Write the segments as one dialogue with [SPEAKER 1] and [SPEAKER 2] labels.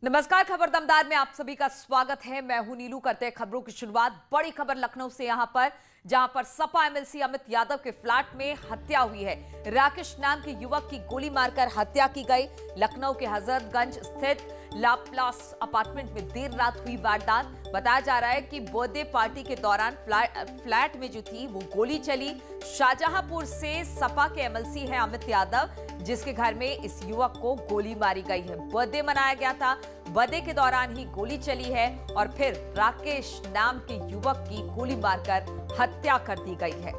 [SPEAKER 1] नमस्कार, खबर दमदार में आप सभी का स्वागत है। मैं हूं नीलू। करते हैं खबरों की शुरुआत। बड़ी खबर लखनऊ से यहां पर जहां पर सपा एमएलसी अमित यादव के फ्लैट में हत्या हुई है। राकेश नाम के युवक की गोली मारकर हत्या की गई। लखनऊ के हजरतगंज स्थित लाप्लास अपार्टमेंट में देर रात हुई वारदात। बताया जा रहा है कि बर्थडे पार्टी के दौरान फ्लैट में जो थी वो गोली चली। शाहजहांपुर से सपा के एमएलसी है अमित यादव, जिसके घर में इस युवक को गोली मारी गई है। बर्थडे मनाया गया था, बर्थडे के दौरान ही गोली चली है और फिर राकेश नाम के युवक की गोली मारकर हत्या कर दी गई है।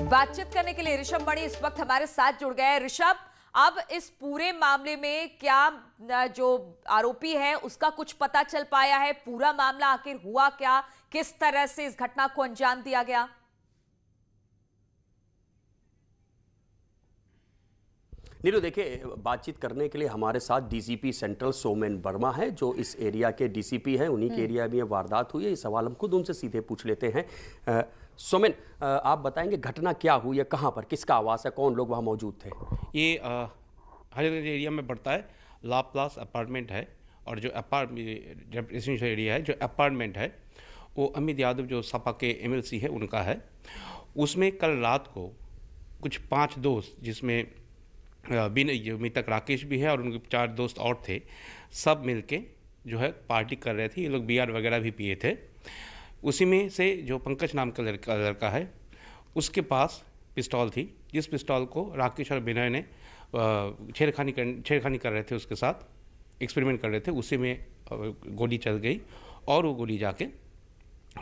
[SPEAKER 1] बातचीत करने के लिए ऋषभ मणि इस वक्त हमारे साथ जुड़ गए हैं। ऋषभ, अब इस पूरे मामले में क्या जो आरोपी है उसका कुछ पता चल पाया है? पूरा मामला आखिर हुआ क्या, किस तरह से इस घटना को अंजाम दिया गया?
[SPEAKER 2] नीलू, देखिए, बातचीत करने के लिए हमारे साथ डीसीपी सेंट्रल सोमेन वर्मा है, जो इस एरिया के डीसीपी हैं। उन्हीं के एरिया में ये वारदात हुई है। ये सवाल हम खुद उनसे सीधे पूछ लेते हैं। सोमेन, आप बताएंगे घटना क्या हुई है, कहाँ पर, किसका आवास है, कौन लोग वहाँ मौजूद थे?
[SPEAKER 3] ये हजरतगंज एरिया में पड़ता है। लाप्लास अपार्टमेंट है और जो रेजिडेंशियल एरिया है, जो अपार्टमेंट है वो अमित यादव जो सपा के एमएलसी है उनका है। उसमें कल रात को कुछ 5 दोस्त, जिसमें मृतक राकेश भी है और उनके 4 दोस्त और थे, सब मिलके जो है पार्टी कर रहे थे। ये लोग बियर वगैरह भी पिए थे। उसी में से जो पंकज नाम का लड़का है, उसके पास पिस्तौल थी, जिस पिस्तौल को राकेश और विनय ने छेड़खानी कर रहे थे, उसके साथ एक्सपेरिमेंट कर रहे थे। उसी में गोली चल गई और वो गोली जाके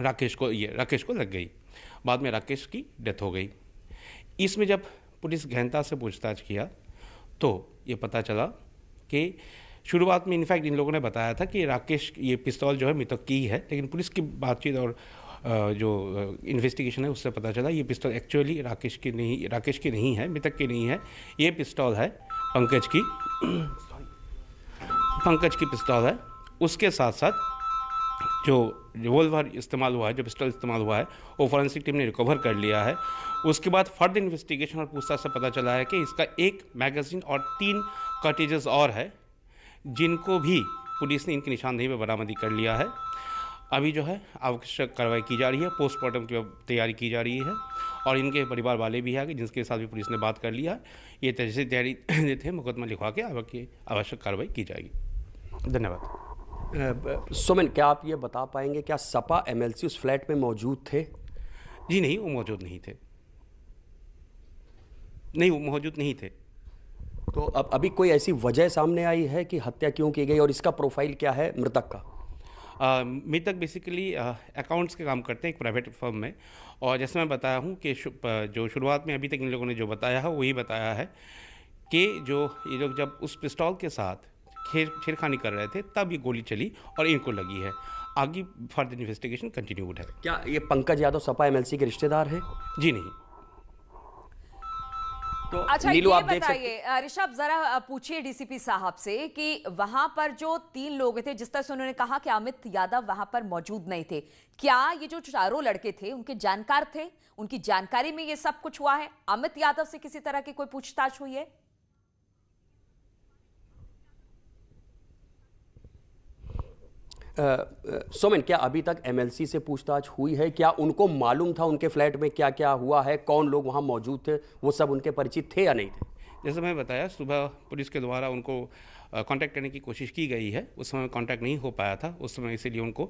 [SPEAKER 3] राकेश को लग गई। बाद में राकेश की डेथ हो गई। इसमें जब पुलिस गहनता से पूछताछ किया तो ये पता चला कि शुरुआत में इनफैक्ट इन लोगों ने बताया था कि राकेश ये पिस्तौल जो है मृतक की है, लेकिन पुलिस की बातचीत और जो इन्वेस्टिगेशन है उससे पता चला ये पिस्तौल एक्चुअली राकेश की नहीं है, मृतक की नहीं है। ये पिस्तौल है पंकज की पिस्तौल है। उसके साथ साथ जो रिवॉल्वर इस्तेमाल हुआ है, जो पिस्टल इस्तेमाल हुआ है, वो फॉरेंसिक टीम ने रिकवर कर लिया है। उसके बाद फर्दर इन्वेस्टिगेशन और पूछताछ से पता चला है कि इसका 1 मैगजीन और 3 कार्ट्रिजेस और है, जिनको भी पुलिस ने इनकी निशानदेही में बरामदी कर लिया है। अभी जो है आवश्यक कार्रवाई की जा रही है, पोस्टमार्टम की तैयारी की जा रही है और इनके परिवार वाले भी आगे, जिनके साथ भी पुलिस ने बात कर लिया है। ये तैयारी थे, मुकदमा लिखवा के आवश्यक कार्रवाई की जाएगी। धन्यवाद।
[SPEAKER 2] सोमेन, क्या आप ये बता पाएंगे क्या सपा एमएलसी उस फ्लैट में मौजूद थे?
[SPEAKER 3] जी नहीं, वो मौजूद नहीं थे। नहीं, वो मौजूद नहीं थे।
[SPEAKER 2] तो अब अभी कोई ऐसी वजह सामने आई है कि हत्या क्यों की गई और इसका प्रोफाइल क्या है मृतक का?
[SPEAKER 3] मृतक बेसिकली अकाउंट्स के काम करते हैं एक प्राइवेट फर्म में। और जैसे मैं बताया हूँ कि जो शुरुआत में अभी तक इन लोगों ने जो बताया है वही बताया है कि जो ये लोग जब उस पिस्तौल के साथ छेड़खानी कर रहे थे तब ये गोली चली और इनको लगी है। आगे फर्दर इन्वेस्टिगेशन कंटिन्यूड है।
[SPEAKER 2] क्या ये पंकज यादव सपा एमएलसी के रिश्तेदार हैं?
[SPEAKER 3] जी नहीं।
[SPEAKER 1] तो अच्छा, ये बताइए ऋषभ, जरा पूछिए डीसीपी साहब से कि वहां पर जो 3 लोग थे, जिस तरह से उन्होंने कहा कि अमित यादव वहां पर मौजूद नहीं थे, क्या ये जो 4 लड़के थे उनके जानकार थे? उनकी जानकारी में ये सब कुछ हुआ है? अमित यादव से किसी तरह की कोई पूछताछ हुई है?
[SPEAKER 2] सोमेन, क्या अभी तक एमएलसी से पूछताछ हुई है? क्या उनको मालूम था उनके फ्लैट में क्या क्या हुआ है, कौन लोग वहां मौजूद थे, वो सब उनके परिचित थे या नहीं थे?
[SPEAKER 3] जैसे मैं बताया, सुबह पुलिस के द्वारा उनको कांटेक्ट करने की कोशिश की गई है। उस समय कांटेक्ट नहीं हो पाया था उस समय, इसीलिए उनको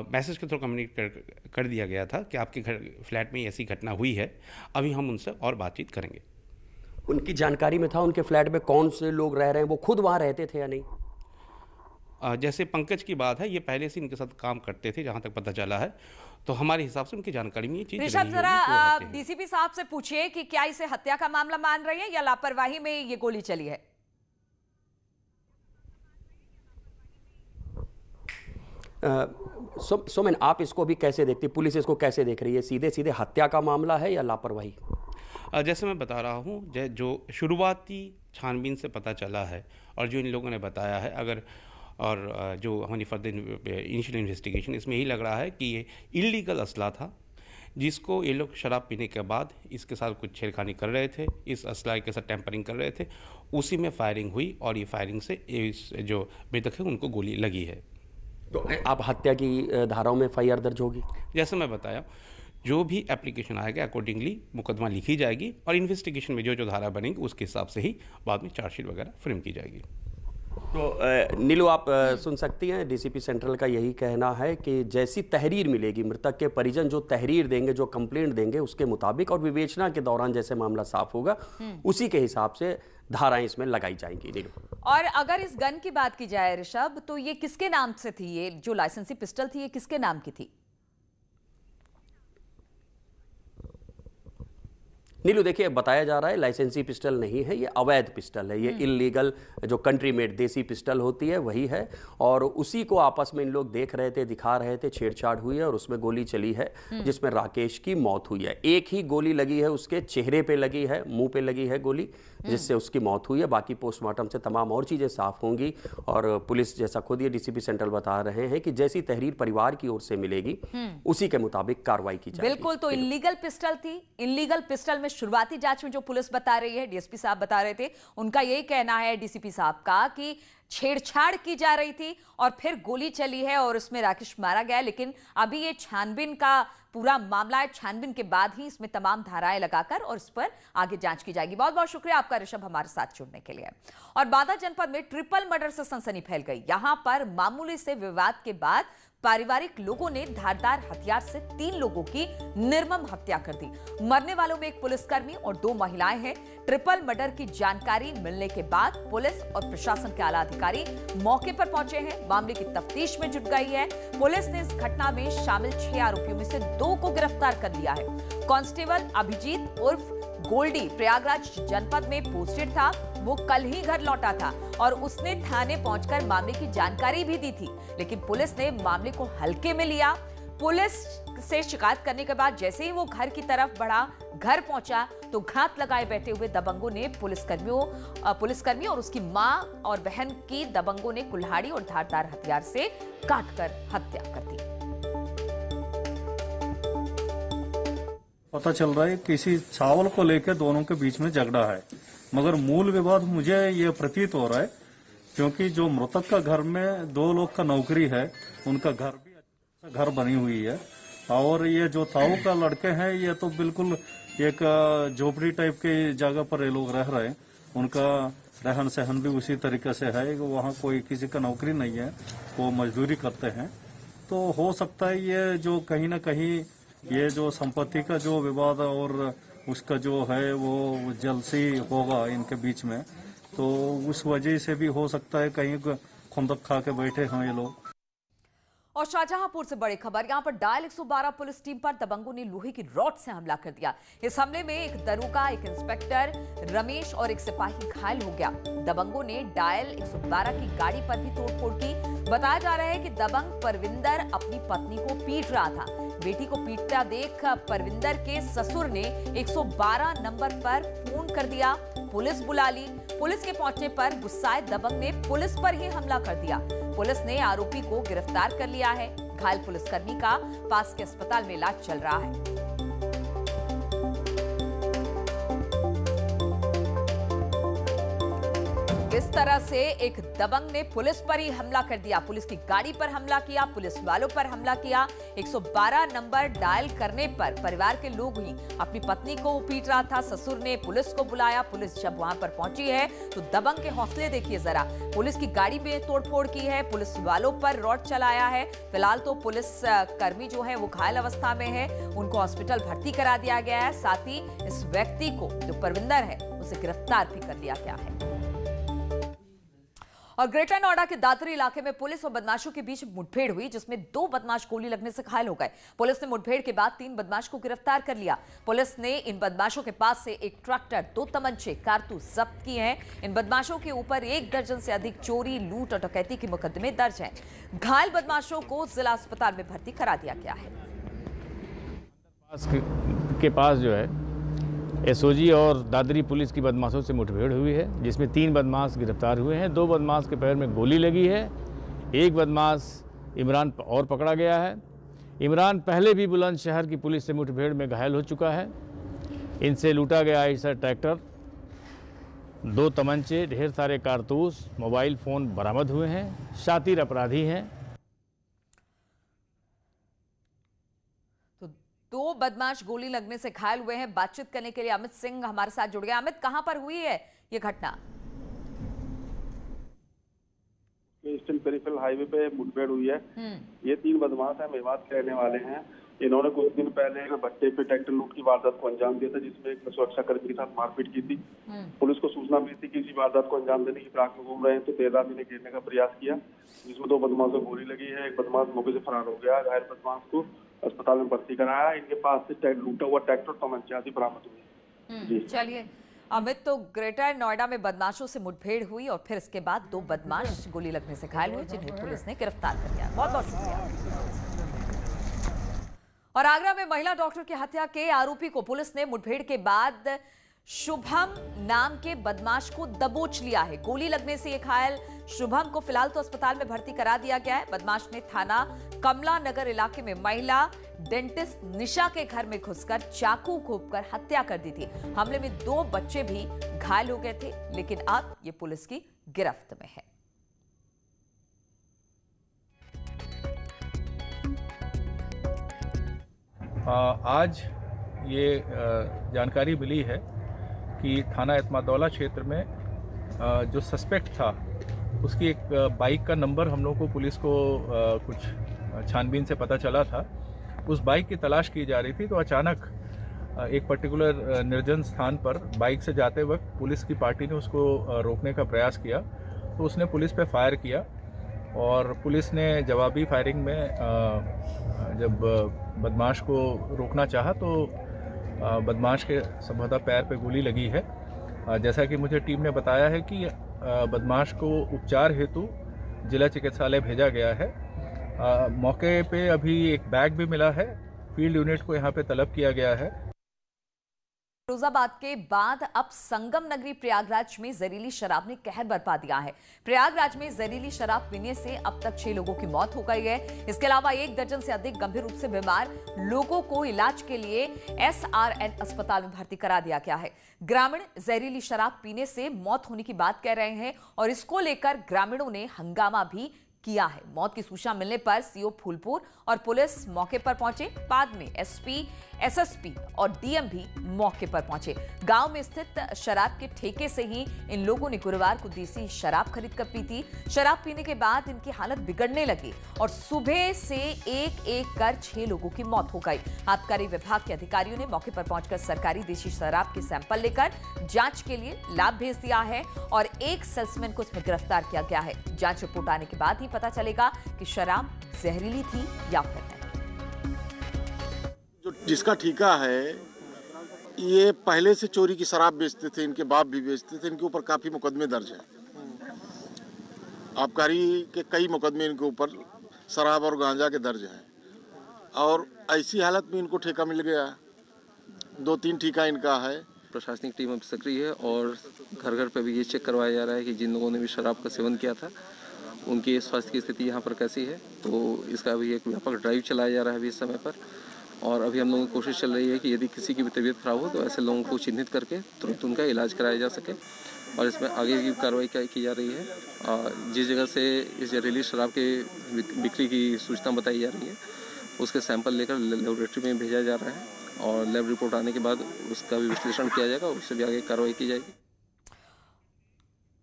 [SPEAKER 3] मैसेज के थ्रू कम्युनिकेट कर दिया गया था कि आपके घर फ्लैट में ऐसी घटना हुई है। अभी हम उनसे और बातचीत करेंगे।
[SPEAKER 2] उनकी जानकारी में था उनके फ्लैट में कौन से लोग रह रहे हैं, वो खुद वहाँ रहते थे या नहीं?
[SPEAKER 3] जैसे पंकज की बात है, ये पहले से इनके साथ काम करते थे जहां तक पता चला है, तो हमारे हिसाब से उनकी जानकारी में ये चीज
[SPEAKER 1] ऋषभ, जरा डीसीपी साहब से पूछिए कि क्या इसे हत्या का मामला मान रहे हैं या लापरवाही में ये गोली चली है?
[SPEAKER 2] सोमेन, आप इसको भी कैसे देखते, पुलिस इसको कैसे देख रही है? सीधे सीधे हत्या का मामला है या लापरवाही?
[SPEAKER 3] जैसे मैं बता रहा हूँ, जो शुरुआती छानबीन से पता चला है और जो इन लोगों ने बताया है, अगर और जो हमारी फर्दर इनिशियल इन्वेस्टिगेशन, इसमें यही लग रहा है कि ये इलीगल असला था, जिसको ये लोग शराब पीने के बाद इसके साथ कुछ छेड़खानी कर रहे थे, इस असला के साथ टेम्परिंग कर रहे थे, उसी में फायरिंग हुई और ये फायरिंग से इस जो मृतक है उनको गोली लगी है।
[SPEAKER 2] तो आप हत्या की धाराओं में FIR दर्ज होगी?
[SPEAKER 3] जैसे मैं बताया, जो भी एप्लीकेशन आएगा अकॉर्डिंगली मुकदमा लिखी जाएगी और इन्वेस्टिगेशन में जो धारा बनेगी उसके हिसाब से ही बाद में चार्जशीट वगैरह फ्रेम की जाएगी।
[SPEAKER 2] तो नीलू, आप सुन सकती हैं, DCP सेंट्रल का यही कहना है कि जैसी तहरीर मिलेगी, मृतक के परिजन जो तहरीर देंगे, जो कंप्लेंट देंगे उसके मुताबिक और विवेचना के दौरान जैसे मामला साफ होगा उसी के हिसाब से धाराएं इसमें लगाई जाएंगी। नीलू,
[SPEAKER 1] और अगर इस गन की बात की जाए ऋषभ, तो ये किसके नाम से थी? ये जो लाइसेंसी पिस्टल थी ये किसके नाम की थी?
[SPEAKER 2] नीलू, देखिए बताया जा रहा है लाइसेंसी पिस्टल नहीं है, ये अवैध पिस्टल है, ये इलीगल जो कंट्री मेड देसी पिस्टल होती है वही है। और उसी को आपस में इन लोग देख रहे थे, दिखा रहे थे, छेड़छाड़ हुई है और उसमें गोली चली है जिसमें राकेश की मौत हुई है। एक ही गोली लगी है, उसके चेहरे पे लगी है, मुंह पे लगी है गोली, जिससे उसकी मौत हुई है। बाकी पोस्टमार्टम से तमाम और चीजें साफ होंगी और पुलिस, जैसा खुद ये DCP सेंट्रल बता रहे हैं कि जैसी तहरीर परिवार की ओर से मिलेगी उसी के मुताबिक कार्रवाई की जाएगी।
[SPEAKER 1] बिल्कुल, तो इलीगल पिस्टल थी। इलीगल पिस्टल में शुरुआती जांच में जो पुलिस बता रही है, DSP साहब बता रहे थे, उनका यही कहना है DCP साहब का कि छेड़छाड़ की जा रही थी और फिर गोली चली है और उसमें राकेश मारा गया। लेकिन अभी ये छानबीन का पूरा मामला है, छानबीन के बाद ही इसमें तमाम धाराएं लगाकर और इस पर आगे जांच की जाएगी। बहुत बहुत शुक्रिया आपका ऋषभ, हमारे साथ जुड़ने के लिए। और बांदा जनपद में ट्रिपल मर्डर से सनसनी फैल गई। यहां पर मामूली से विवाद के बाद पारिवारिक लोगों ने धारदार हथियार से 3 लोगों की निर्मम हत्या कर दी। मरने वालों में एक पुलिसकर्मी और 2 महिलाएं हैं। ट्रिपल मर्डर की जानकारी मिलने के बाद पुलिस और प्रशासन के आला अधिकारी मौके पर पहुंचे हैं, मामले की तफ्तीश में जुट गई है। पुलिस ने इस घटना में शामिल 6 आरोपियों में से 2 को गिरफ्तार कर लिया है। कांस्टेबल अभिजीत उर्फ गोल्डी प्रयागराज जनपद में पोस्टेड था। वो कल ही घर लौटा था और उसने थाने पहुंचकर मामले की जानकारी भी दी थी, लेकिन पुलिस ने मामले को हल्के में लिया। पुलिस से शिकायत करने के बाद जैसे ही वो घर की तरफ बढ़ा, घर पहुंचा तो घात लगाए बैठे हुए दबंगों ने पुलिसकर्मी और उसकी मां और बहन की दबंगों ने कुल्हाड़ी और धारदार हथियार से काटकर हत्या कर दी।
[SPEAKER 4] पता चल रहा है किसी चावल को लेकर दोनों के बीच में झगड़ा है, मगर मूल विवाद मुझे ये प्रतीत हो रहा है क्योंकि जो मृतक का घर में 2 लोग का नौकरी है, उनका घर भी अच्छा घर बनी हुई है और ये जो ताऊ का लड़के हैं ये तो बिल्कुल एक झोपड़ी टाइप के जगह पर ये लोग रह रहे हैं। उनका रहन सहन भी उसी तरीके से है, वहाँ कोई किसी का नौकरी नहीं है, वो मजदूरी करते हैं। तो हो सकता है ये जो कहीं ना कहीं ये जो संपत्ति का जो विवाद और उसका जो है वो जलसी होगा इनके बीच में, तो उस वजह से भी हो सकता है कहीं खुंदक खा के बैठे हैं ये लोग।
[SPEAKER 1] और शाहजहांपुर से बड़ी खबर, यहां पर डायल 112 पुलिस टीम पर दबंगों ने लोहे की रॉड से हमला कर दिया। इस हमले में एक दरोगा, एक इंस्पेक्टर रमेश और एक सिपाही घायल हो गया। दबंगों ने डायल 112 की गाड़ी पर भी तोड़फोड़ की। बताया जा रहा है कि दबंग परविंदर अपनी पत्नी को पीट रहा था। बेटी को पीटता देख परविंदर के ससुर ने 112 नंबर पर फोन कर दिया, पुलिस बुला ली। पुलिस के पहुंचने पर गुस्साए दबंग ने पुलिस पर ही हमला कर दिया। पुलिस ने आरोपी को गिरफ्तार कर लिया है। घायल पुलिसकर्मी का पास के अस्पताल में इलाज चल रहा है। इस तरह से एक दबंग ने पुलिस पर ही हमला कर दिया, पुलिस की गाड़ी पर हमला किया, पुलिस वालों पर हमला किया। 112 नंबर डायल करने पर परिवार के लोग ही अपनी पत्नी को पीट रहा था। ससुर ने पुलिस को बुलाया। पुलिस जब वहां पर पहुंची है तो दबंग के हौसले देखिए जरा। पुलिस की गाड़ी में तोड़फोड़ की है, पुलिस वालों पर रॉड चलाया है। फिलहाल तो पुलिस कर्मी जो है वो घायल अवस्था में है, उनको हॉस्पिटल भर्ती करा दिया गया है। साथ ही इस व्यक्ति को जो परविंदर है उसे गिरफ्तार भी कर लिया गया है। और ग्रेटर नोएडा के दादरी इलाके में पुलिस और बदमाशों के बीच मुठभेड़ हुई, जिसमें 2 बदमाश गोली लगने से घायल हो गए। पुलिस ने मुठभेड़ के बाद 3 बदमाश को गिरफ्तार कर लिया। पुलिस ने इन बदमाशों के पास से एक ट्रैक्टर, 2 तमंचे, कारतूस जब्त किए हैं। इन बदमाशों के ऊपर 1 दर्जन से अधिक चोरी, लूट और डकैती के मुकदमे दर्ज हैं। घायल बदमाशों को जिला अस्पताल में भर्ती करा दिया गया है।
[SPEAKER 5] के पास जो है एसओजी और दादरी पुलिस की बदमाशों से मुठभेड़ हुई है, जिसमें 3 बदमाश गिरफ्तार हुए हैं। 2 बदमाश के पैर में गोली लगी है। 1 बदमाश इमरान और पकड़ा गया है। इमरान पहले भी बुलंदशहर की पुलिस से मुठभेड़ में घायल हो चुका है। इनसे लूटा गया आयशर ट्रैक्टर, 2 तमंचे, ढेर सारे कारतूस, मोबाइल फ़ोन बरामद हुए हैं। शातिर अपराधी हैं।
[SPEAKER 1] तो 2 बदमाश गोली लगने से घायल हुए हैं। बातचीत करने के लिए अमित सिंह हमारे साथ जुड़ गए। अमित, कहां पर हुई है ये घटना?
[SPEAKER 6] ईस्टर्न पेरिफेरल हाईवे पे मुठभेड़ हुई है। ये 3 बदमाश हैं, मेवात के रहने वाले हैं। इन्होंने कुछ दिन पहले एक भट्टे पे ट्रैक्टर लूट की वारदात को अंजाम दिया था, जिसमें एक सुरक्षा कर्मी के साथ मारपीट की थी। पुलिस को सूचना मिली थी कि इसी वारदात को अंजाम देने की फिराक में घूम रहे हैं, तो देर रात इन्हें घेरने का प्रयास किया, जिसमें 2 बदमाशों को गोली लगी है। एक बदमाश मौके से फरार हो गया। घायल बदमाश को अस्पताल में भर्ती कराया। इनके पास से लूटा हुआ ट्रैक्टर तमंचा आदि बरामद हुई।
[SPEAKER 1] चलिए अमित, तो ग्रेटर नोएडा में बदमाशों से मुठभेड़ हुई और फिर इसके बाद 2 बदमाश गोली लगने से घायल हुए, जिन्हें पुलिस ने गिरफ्तार कर लिया। बहुत बहुत शुक्रिया। और आगरा में महिला डॉक्टर की हत्या के आरोपी को पुलिस ने मुठभेड़ के बाद शुभम नाम के बदमाश को दबोच लिया है। गोली लगने से ये घायल शुभम को फिलहाल तो अस्पताल में भर्ती करा दिया गया है। बदमाश ने थाना कमला नगर इलाके में महिला डेंटिस्ट निशा के घर में घुसकर चाकू घोंपकर हत्या कर दी थी। हमले में 2 बच्चे भी घायल हो गए थे, लेकिन अब ये पुलिस की गिरफ्त में है।
[SPEAKER 7] आज ये जानकारी मिली है कि थाना एतमादौला क्षेत्र में जो सस्पेक्ट था, उसकी एक बाइक का नंबर हम लोग को, पुलिस को कुछ छानबीन से पता चला था। उस बाइक की तलाश की जा रही थी, तो अचानक एक पर्टिकुलर निर्जन स्थान पर बाइक से जाते वक्त पुलिस की पार्टी ने उसको रोकने का प्रयास किया, तो उसने पुलिस पे फायर किया और पुलिस ने जवाबी फायरिंग में जब बदमाश को रोकना चाहा तो बदमाश के संभवतः पैर पे गोली लगी है। जैसा कि मुझे टीम ने बताया है कि बदमाश को उपचार हेतु जिला चिकित्सालय भेजा गया है। मौके पे अभी एक बैग भी मिला है। फील्ड यूनिट को यहाँ पे तलब किया गया है।
[SPEAKER 1] फिरोजाबाद के बाद अब संगम नगरी प्रयागराज में जहरीली शराब ने कहर बरपा दिया है। प्रयागराज में जहरीली शराब पीने से अब तक 6 लोगों की मौत हो गई है। इसके अलावा 1 दर्जन से अधिक गंभीर रूप से बीमार लोगों को इलाज के लिए SRN अस्पताल में भर्ती करा दिया गया है। ग्रामीण जहरीली शराब पीने से मौत होने की बात कह रहे हैं और इसको लेकर ग्रामीणों ने हंगामा भी किया है। मौत की सूचना मिलने पर सीओ फूलपुर और पुलिस मौके पर पहुंचे। बाद में SP, SSP और DM भी मौके पर पहुंचे। गांव में स्थित शराब के ठेके से ही इन लोगों ने गुरुवार को देसी शराब खरीद कर पी थी। शराब पीने के बाद इनकी हालत बिगड़ने लगी और सुबह से एक कर 6 लोगों की मौत हो गई। आबकारी विभाग के अधिकारियों ने मौके पर पहुंचकर सरकारी देसी शराब के सैंपल लेकर जांच के लिए लैब भेज दिया है और एक सेल्समैन को इसमें गिरफ्तार किया गया है। जांच रिपोर्ट आने के बाद ही पता चलेगा कि शराब जहरीली थी या फिर नहीं।
[SPEAKER 8] जो जिसका ठेका है, ये पहले से चोरी की शराब बेचते थे, इनके बाप भी बेचते थे। इनके ऊपर काफी मुकदमे दर्ज हैं। आबकारी के कई मुकदमे इनके ऊपर शराब और गांजा के दर्ज हैं और ऐसी हालत में इनको ठेका मिल गया। 2-3 ठेका इनका है।
[SPEAKER 9] प्रशासनिक टीम अब सक्रिय है और घर घर पर भी ये चेक करवाया जा रहा है कि जिन लोगों ने भी शराब का सेवन किया था उनकी स्वास्थ्य की स्थिति यहाँ पर कैसी है। तो इसका भी एक व्यापक ड्राइव चलाया जा रहा है अभी इस समय पर। और अभी हम लोगों की कोशिश चल रही है कि यदि किसी की भी तबीयत खराब हो तो ऐसे लोगों को चिन्हित करके तुरंत उनका इलाज कराया जा सके और इसमें आगे की कार्रवाई की जा रही है। जिस जगह से इस जहरीली शराब के बिक्री की सूचना बताई जा रही है उसके सैंपल लेकर लेबोरेटरी में भेजा जा रहा है और लैब रिपोर्ट आने के बाद उसका भी विश्लेषण किया जाएगा, उससे भी आगे कार्रवाई की जाएगी।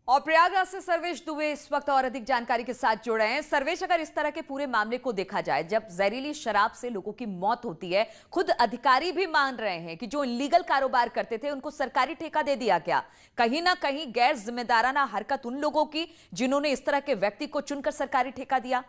[SPEAKER 1] और प्रयागराज से सर्वेश दुबे इस वक्त और अधिक जानकारी के साथ जुड़े हैं। सर्वेश, अगर इस तरह के पूरे मामले को देखा जाए, जब जहरीली शराब से लोगों की मौत होती है, खुद अधिकारी भी मान रहे हैं कि जो इलीगल कारोबार करते थे उनको सरकारी ठेका दे दिया गया। कहीं ना कहीं गैर जिम्मेदाराना हरकत उन लोगों की जिन्होंने इस तरह के व्यक्ति को चुनकर सरकारी ठेका दिया।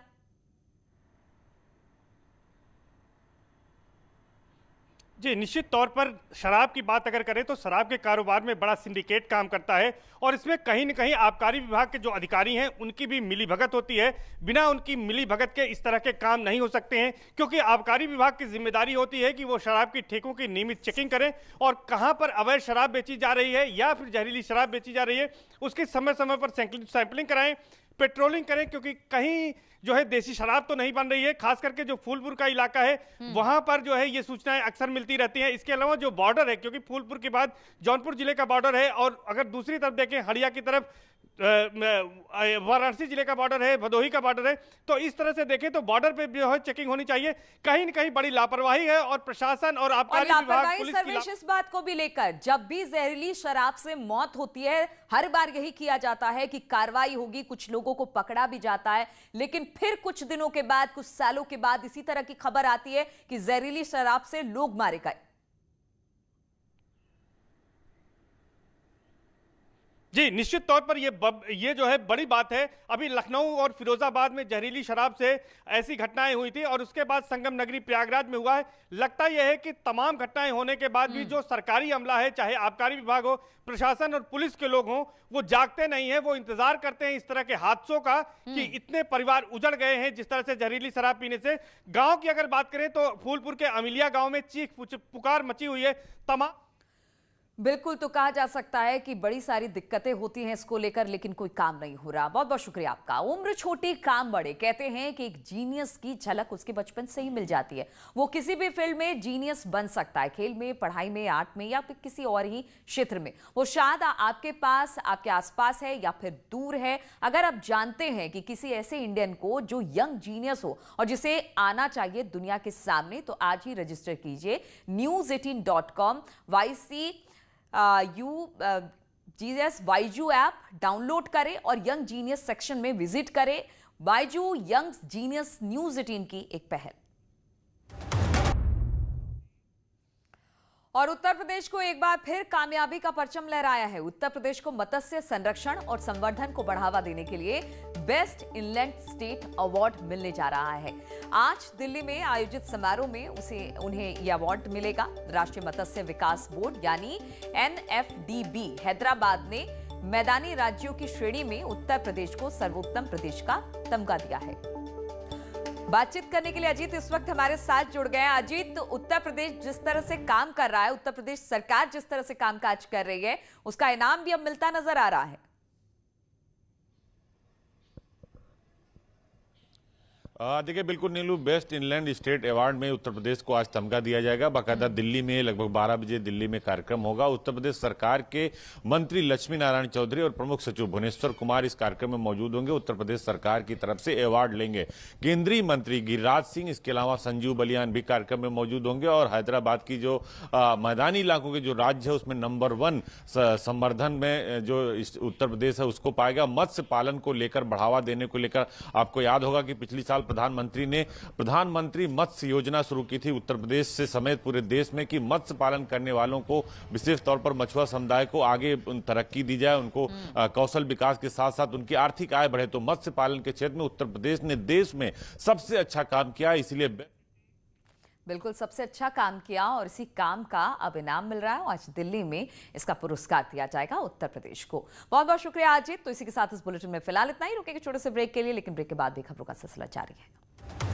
[SPEAKER 10] जी, निश्चित तौर पर शराब की बात अगर करें तो शराब के कारोबार में बड़ा सिंडिकेट काम करता है और इसमें कहीं न कहीं आबकारी विभाग के जो अधिकारी हैं उनकी भी मिलीभगत होती है। बिना उनकी मिलीभगत के इस तरह के काम नहीं हो सकते हैं, क्योंकि आबकारी विभाग की जिम्मेदारी होती है कि वो शराब की ठेकों की नियमित चेकिंग करें और कहां पर अवैध शराब बेची जा रही है या फिर जहरीली शराब बेची जा रही है उसकी समय समय पर सैंपलिंग कराएं। पेट्रोलिंग करें, क्योंकि कहीं जो है देसी शराब तो नहीं बन रही है। खास करके जो फूलपुर का इलाका है वहां पर जो है ये सूचनाएं अक्सर मिलती रहती हैं। इसके अलावा जो बॉर्डर है, क्योंकि फूलपुर के बाद जौनपुर जिले का बॉर्डर है, और अगर दूसरी तरफ देखें हड़िया की तरफ वाराणसी जिले का बॉर्डर है, भदोही का बॉर्डर है, तो इस तरह से देखें तो बॉर्डर पे जो है चेकिंग होनी चाहिए। कहीं न कहीं बड़ी लापरवाही है और प्रशासन और आबकारी विभाग, पुलिस
[SPEAKER 1] सर्वेश इस बात को भी लेकर जब भी जहरीली शराब से मौत होती है हर बार यही किया जाता है कि कार्रवाई होगी, कुछ लोगों को पकड़ा भी जाता है, लेकिन फिर कुछ दिनों के बाद, कुछ सालों के बाद इसी तरह की खबर आती है कि जहरीली शराब से लोग मारे गए।
[SPEAKER 10] जी, निश्चित तौर पर ये जो है बड़ी बात है। अभी लखनऊ और फिरोजाबाद में जहरीली शराब से ऐसी घटनाएं हुई थी और उसके बाद संगम नगरी प्रयागराज में हुआ है। लगता यह है कि तमाम घटनाएं होने के बाद भी जो सरकारी अमला है, चाहे आबकारी विभाग हो, प्रशासन और पुलिस के लोग हों, वो जागते नहीं है। वो इंतजार करते हैं इस तरह के हादसों का कि इतने परिवार उजड़ गए हैं जिस तरह से जहरीली शराब पीने से। गांव की अगर बात करें तो फूलपुर के अमिलिया गांव में चीख पुकार मची हुई है। तमाम
[SPEAKER 1] बिल्कुल, तो कहा जा सकता है कि बड़ी सारी दिक्कतें होती हैं इसको लेकर, लेकिन कोई काम नहीं हो रहा। बहुत बहुत शुक्रिया आपका। उम्र छोटी काम बड़े, कहते हैं कि एक जीनियस की झलक उसके बचपन से ही मिल जाती है। वो किसी भी फील्ड में जीनियस बन सकता है, खेल में, पढ़ाई में, आर्ट में या फिर किसी और ही क्षेत्र में। वो शायद आपके पास, आपके आसपास है या फिर दूर है। अगर आप जानते हैं कि किसी ऐसे इंडियन को जो यंग जीनियस हो और जिसे आना चाहिए दुनिया के सामने, तो आज ही रजिस्टर कीजिए news18.com genius Byju app download करें और यंग जीनियस सेक्शन में विजिट करें। बायजू यंग जीनियस न्यूज 18 की एक पहल। और उत्तर प्रदेश को एक बार फिर कामयाबी का परचम लहराया है। उत्तर प्रदेश को मत्स्य संरक्षण और संवर्धन को बढ़ावा देने के लिए बेस्ट इनलैंड स्टेट अवार्ड मिलने जा रहा है। आज दिल्ली में आयोजित समारोह में उन्हें यह अवार्ड मिलेगा। राष्ट्रीय मत्स्य विकास बोर्ड यानी NFDB हैदराबाद ने मैदानी राज्यों की श्रेणी में उत्तर प्रदेश को सर्वोत्तम प्रदेश का तमगा दिया है। बातचीत करने के लिए अजीत इस वक्त हमारे साथ जुड़ गए हैं। अजीत, उत्तर प्रदेश जिस तरह से काम कर रहा है, उत्तर प्रदेश सरकार जिस तरह से कामकाज कर रही है, उसका इनाम भी अब मिलता नजर आ रहा है।
[SPEAKER 11] देखिए, बिल्कुल नीलू, बेस्ट इनलैंड स्टेट अवार्ड में उत्तर प्रदेश को आज तमगा दिया जाएगा। बाकायदा दिल्ली में लगभग 12 बजे दिल्ली में कार्यक्रम होगा। उत्तर प्रदेश सरकार के मंत्री लक्ष्मी नारायण चौधरी और प्रमुख सचिव भुवनेश्वर कुमार इस कार्यक्रम में मौजूद होंगे। उत्तर प्रदेश सरकार की तरफ से अवार्ड लेंगे केंद्रीय मंत्री गिरिराज सिंह। इसके अलावा संजीव बलियान भी कार्यक्रम में मौजूद होंगे। और हैदराबाद की जो मैदानी इलाकों के जो राज्य है उसमें नंबर 1 संवर्धन में जो उत्तर प्रदेश है उसको पाएगा। मत्स्य पालन को लेकर, बढ़ावा देने को लेकर आपको याद होगा कि पिछली साल प्रधानमंत्री ने प्रधानमंत्री मत्स्य योजना शुरू की थी उत्तर प्रदेश से समेत पूरे देश में, कि मत्स्य पालन करने वालों को, विशेष तौर पर मछुआ समुदाय को आगे तरक्की दी जाए, उनको कौशल विकास के साथ साथ उनकी आर्थिक आय बढ़े। तो मत्स्य पालन के क्षेत्र में उत्तर प्रदेश ने देश में सबसे अच्छा काम किया, इसलिए
[SPEAKER 1] बिल्कुल सबसे अच्छा काम किया और इसी काम का अब इनाम मिल रहा है। आज दिल्ली में इसका पुरस्कार दिया जाएगा उत्तर प्रदेश को। बहुत बहुत शुक्रिया अजीत। तो इसी के साथ इस बुलेटिन में फिलहाल इतना ही। रुकेंगे छोटे से ब्रेक के लिए, लेकिन ब्रेक के बाद भी खबरों का सिलसिला जारी है।